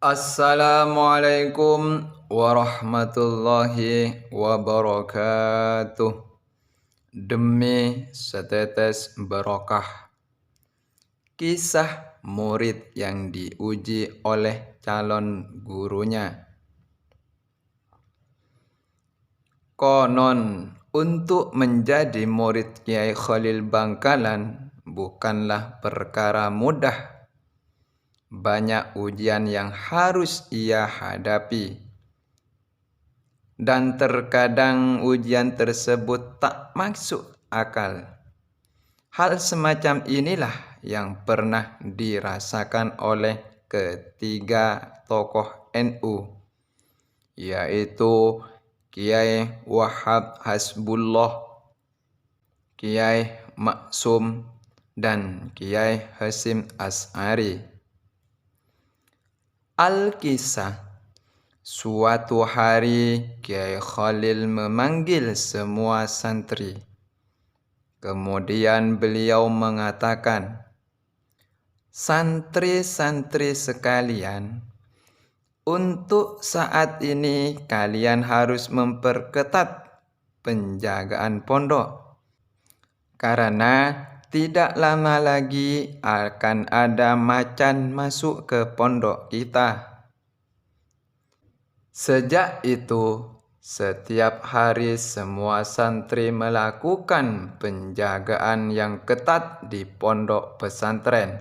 Assalamualaikum warahmatullahi wabarakatuh. Demi setetes berokah. Kisah murid yang diuji oleh calon gurunya. Konon, untuk menjadi murid Kiai Khalil Bangkalan bukanlah perkara mudah. Banyak ujian yang harus ia hadapi. Dan terkadang ujian tersebut tak masuk akal. Hal semacam inilah yang pernah dirasakan oleh ketiga tokoh NU, yaitu Kiai Wahab Hasbullah, Kiai Maksum, dan Kiai Hasyim Asy'ari. Al-Kisah. Suatu hari Kiai Khalil memanggil semua santri. Kemudian beliau mengatakan, "Santri-santri sekalian, untuk saat ini kalian harus memperketat penjagaan pondok. Karena tidak lama lagi akan ada macan masuk ke pondok kita." Sejak itu, setiap hari semua santri melakukan penjagaan yang ketat di pondok pesantren.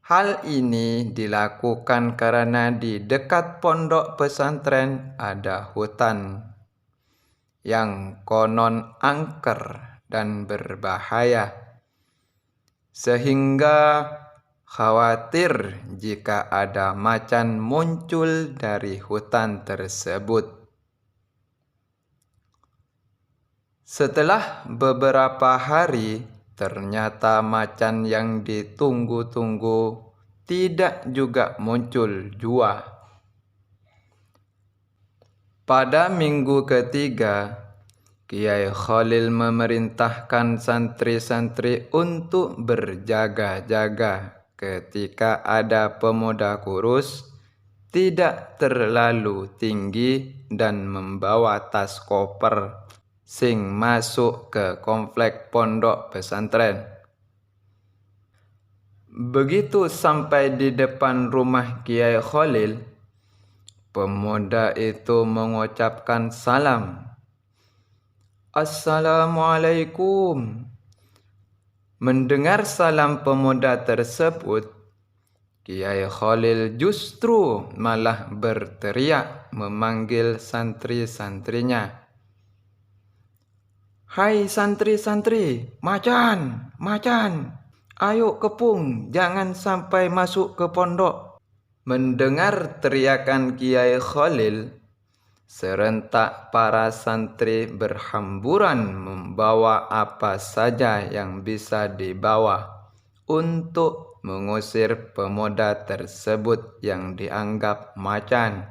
Hal ini dilakukan karena di dekat pondok pesantren ada hutan yang konon angker dan berbahaya, sehingga khawatir jika ada macan muncul dari hutan tersebut. Setelah beberapa hari, ternyata macan yang ditunggu-tunggu tidak juga muncul jua. Pada minggu ketiga, Kiai Khalil memerintahkan santri-santri untuk berjaga-jaga ketika ada pemuda kurus, tidak terlalu tinggi dan membawa tas koper sing masuk ke komplek pondok pesantren. Begitu sampai di depan rumah Kiai Khalil, pemuda itu mengucapkan salam. "Assalamualaikum." Mendengar salam pemuda tersebut, Kiai Khalil justru malah berteriak memanggil santri-santrinya. "Hai santri-santri, macan, macan, ayo kepung, jangan sampai masuk ke pondok." Mendengar teriakan Kiai Khalil, serentak para santri berhamburan membawa apa saja yang bisa dibawa untuk mengusir pemuda tersebut yang dianggap macan.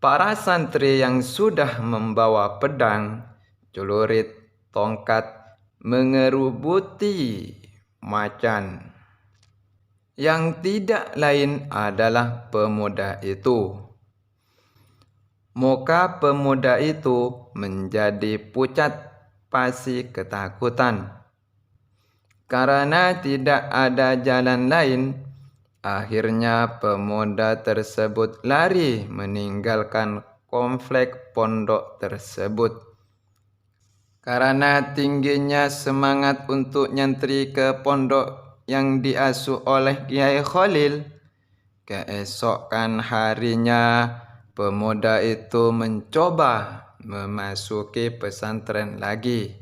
Para santri yang sudah membawa pedang, celurit, tongkat mengerubuti macan, yang tidak lain adalah pemuda itu. Muka pemuda itu menjadi pucat pasi ketakutan. Karena tidak ada jalan lain, akhirnya pemuda tersebut lari meninggalkan komplek pondok tersebut. Karena tingginya semangat untuk nyantri ke pondok yang diasuh oleh Kiai Khalil, keesokan harinya pemuda itu mencoba memasuki pesantren lagi.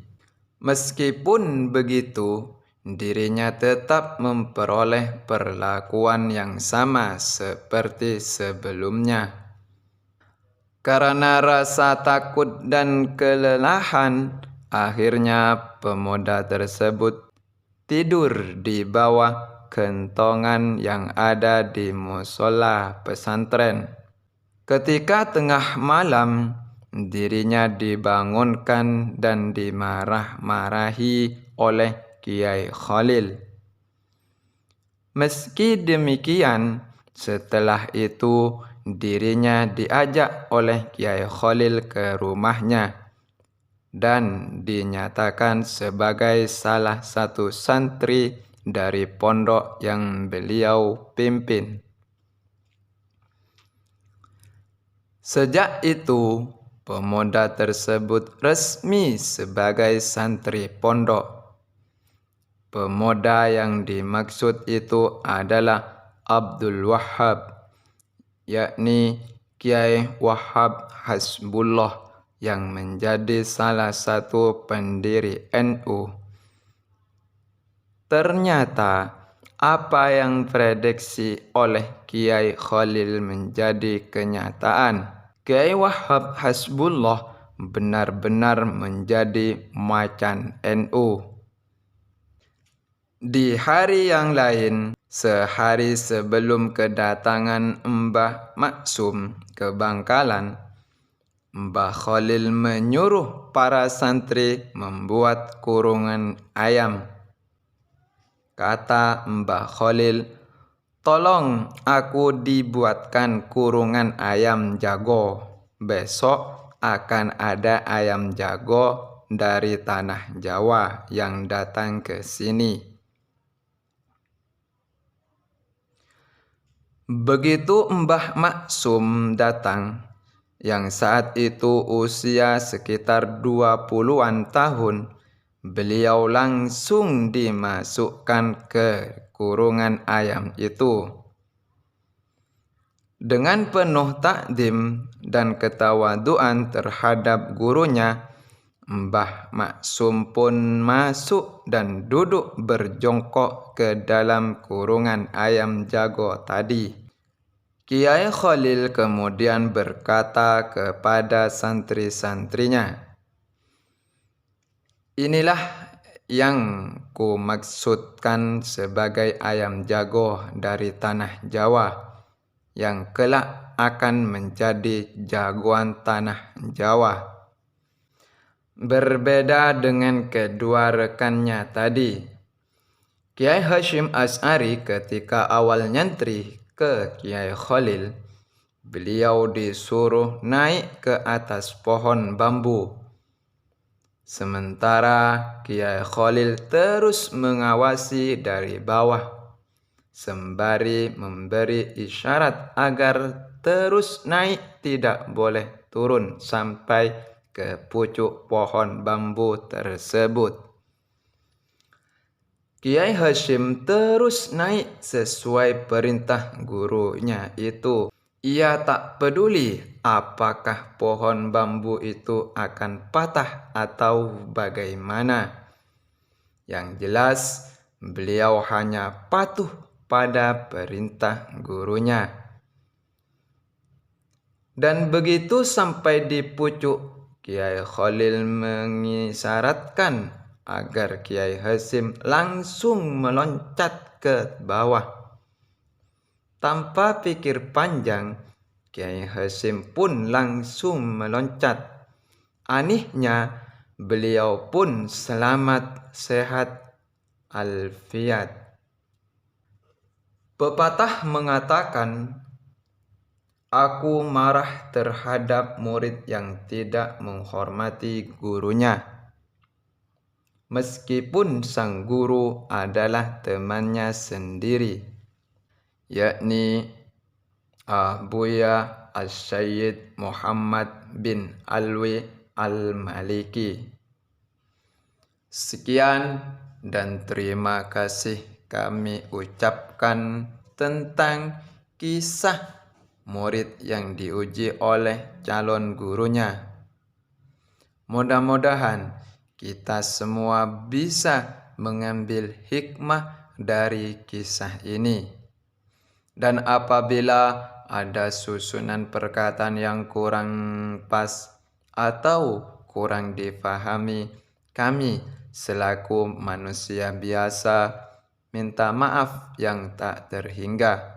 Meskipun begitu, dirinya tetap memperoleh perlakuan yang sama seperti sebelumnya. Karena rasa takut dan kelelahan, akhirnya pemuda tersebut tidur di bawah kentongan yang ada di musola pesantren. Ketika tengah malam, dirinya dibangunkan dan dimarah-marahi oleh Kiai Khalil. Meski demikian, setelah itu dirinya diajak oleh Kiai Khalil ke rumahnya dan dinyatakan sebagai salah satu santri dari pondok yang beliau pimpin. Sejak itu, pemuda tersebut resmi sebagai santri pondok. Pemuda yang dimaksud itu adalah Abdul Wahhab, yakni Kiai Wahhab Hasbullah yang menjadi salah satu pendiri NU. Ternyata apa yang prediksi oleh Kiai Khalil menjadi kenyataan. Kiai Wahhab Hasbullah benar-benar menjadi macan NU. Di hari yang lain, sehari sebelum kedatangan Mbah Maksum ke Bangkalan, Mbah Khalil menyuruh para santri membuat kurungan ayam. Kata Mbah Khalil, "Tolong aku dibuatkan kurungan ayam jago. Besok akan ada ayam jago dari tanah Jawa yang datang ke sini." Begitu Mbah Maksum datang, yang saat itu usia sekitar 20-an tahun, beliau langsung dimasukkan ke kurungan ayam itu. Dengan penuh takdim dan ketawaduan terhadap gurunya, Mbah Maksum pun masuk dan duduk berjongkok ke dalam kurungan ayam jago tadi. Kiai Khalil kemudian berkata kepada santri-santrinya, "Inilah yang ku maksudkan sebagai ayam jago dari tanah Jawa, yang kelak akan menjadi jagoan tanah Jawa." Berbeda dengan kedua rekannya tadi, Kiai Hashim Asy'ari ketika awal nyantri ke Kiai Khalil, beliau disuruh naik ke atas pohon bambu. Sementara Kiai Khalil terus mengawasi dari bawah, sembari memberi isyarat agar terus naik, tidak boleh turun sampai ke pucuk pohon bambu tersebut. Kiai Hashim terus naik sesuai perintah gurunya itu. Ia tak peduli apakah pohon bambu itu akan patah atau bagaimana. Yang jelas, beliau hanya patuh pada perintah gurunya. Dan begitu sampai di pucuk, Kiai Khalil mengisyaratkan agar Kiai Hashim langsung meloncat ke bawah. Tanpa pikir panjang, Kiai Hashim pun langsung meloncat. Anehnya, beliau pun selamat, sehat, alfiat. Pepatah mengatakan, "Aku marah terhadap murid yang tidak menghormati gurunya, meskipun sang guru adalah temannya sendiri," yakni Buya As-Sayyid Muhammad bin Alwi Al-Maliki. Sekian dan terima kasih kami ucapkan tentang kisah murid yang diuji oleh calon gurunya. Mudah-mudahan kita semua bisa mengambil hikmah dari kisah ini. Dan apabila ada susunan perkataan yang kurang pas atau kurang difahami, kami selaku manusia biasa minta maaf yang tak terhingga.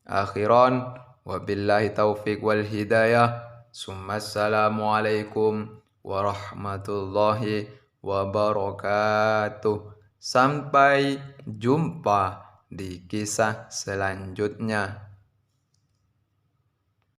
Akhiran, wabillahi taufiq wal hidayah. Assalamualaikum warahmatullahi wabarakatuh. Sampai jumpa di kisah selanjutnya.